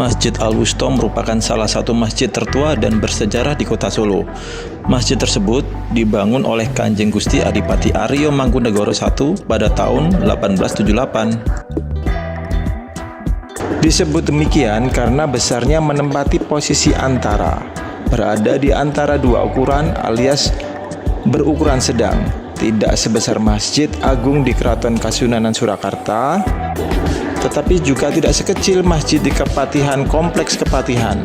Masjid Al-Wusta merupakan salah satu masjid tertua dan bersejarah di kota Solo. Masjid tersebut dibangun oleh Kanjeng Gusti Adipati Aryo Mangkunegoro I pada tahun 1878. Disebut demikian karena besarnya menempati posisi berada di antara dua ukuran alias berukuran sedang, tidak sebesar Masjid Agung di Keraton Kasunanan Surakarta, tetapi juga tidak sekecil masjid di Kepatihan Kompleks Kepatihan.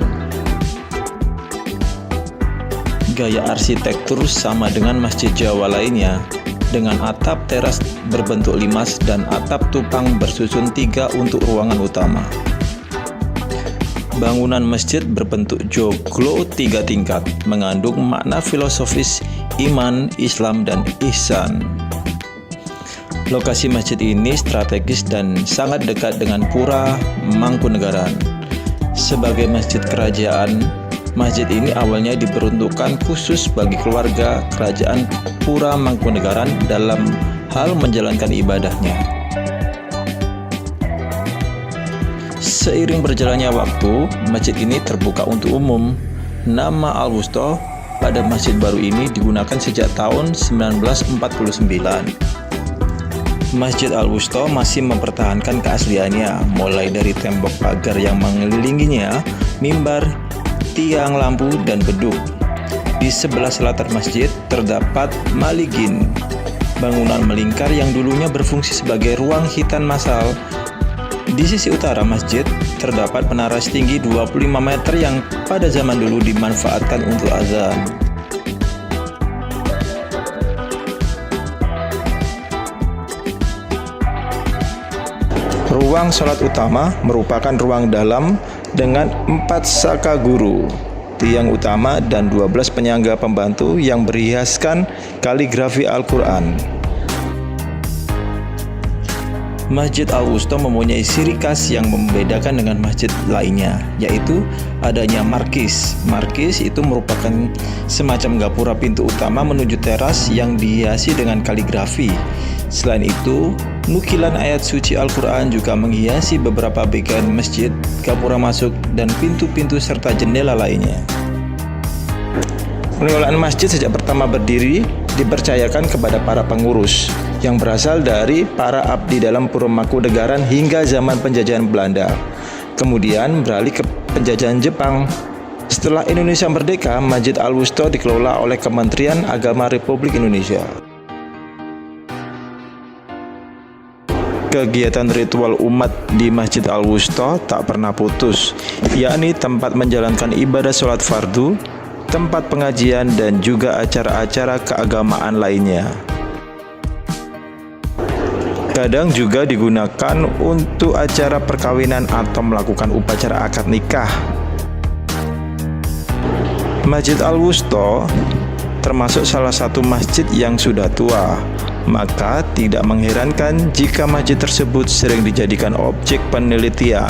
Gaya arsitektur sama dengan masjid Jawa lainnya, dengan atap teras berbentuk limas dan atap tupang bersusun 3 untuk ruangan utama. Bangunan masjid berbentuk joglo 3 tingkat, mengandung makna filosofis iman, Islam, dan ihsan. Lokasi masjid ini strategis dan sangat dekat dengan Pura Mangkunegaran. Sebagai masjid kerajaan, masjid ini awalnya diperuntukkan khusus bagi keluarga kerajaan Pura Mangkunegaran dalam hal menjalankan ibadahnya. Seiring berjalannya waktu, masjid ini terbuka untuk umum. Nama Al-Wusta pada masjid baru ini digunakan sejak tahun 1949. Masjid Al-Wusta masih mempertahankan keasliannya, mulai dari tembok pagar yang mengelilinginya, mimbar, tiang lampu, dan beduk. Di sebelah selatan masjid terdapat maligin, bangunan melingkar yang dulunya berfungsi sebagai ruang khitan massal. Di sisi utara masjid terdapat menara setinggi 25 meter yang pada zaman dulu dimanfaatkan untuk azan. Ruang sholat utama merupakan ruang dalam dengan 4 saka guru, tiang utama, dan 12 penyangga pembantu yang berhiaskan kaligrafi Al-Quran. Masjid Al-Wusta mempunyai ciri khas yang membedakan dengan masjid lainnya, yaitu adanya markis. Markis itu merupakan semacam gapura pintu utama menuju teras yang dihiasi dengan kaligrafi. Selain itu, nukilan ayat suci Al-Quran juga menghiasi beberapa bagian masjid, gapura masuk, dan pintu-pintu serta jendela lainnya. Pengelolaan masjid sejak pertama berdiri dipercayakan kepada para pengurus yang berasal dari para abdi dalam Pura Mangkunegaran hingga zaman penjajahan Belanda. Kemudian beralih ke penjajahan Jepang. Setelah Indonesia merdeka, Masjid Al-Wusta dikelola oleh Kementerian Agama Republik Indonesia. Kegiatan ritual umat di Masjid Al-Wusta tak pernah putus, yakni tempat menjalankan ibadah sholat fardu, tempat pengajian, dan juga acara-acara keagamaan lainnya. Kadang juga digunakan untuk acara perkawinan atau melakukan upacara akad nikah. Masjid Al-Wusta termasuk salah satu masjid yang sudah tua, maka tidak mengherankan jika masjid tersebut sering dijadikan objek penelitian.